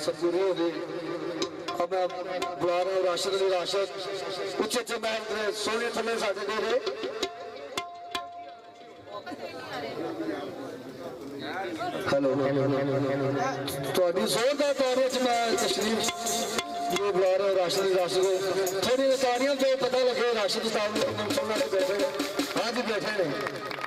सदगुरु हो गई। अब मैं बुला रहा हूँ राशिद अली राशिद उच्चे उच्चे महल सोने थले साढ़े दे रहे हेलो थोड़ी जोरदार तारियां च मैं तशरीफ ये बुला रहा हूँ राशिद अली राशिद को थोड़ी तारियां जो पता लगे राशिद साहब बैठे आज बैठे हैं।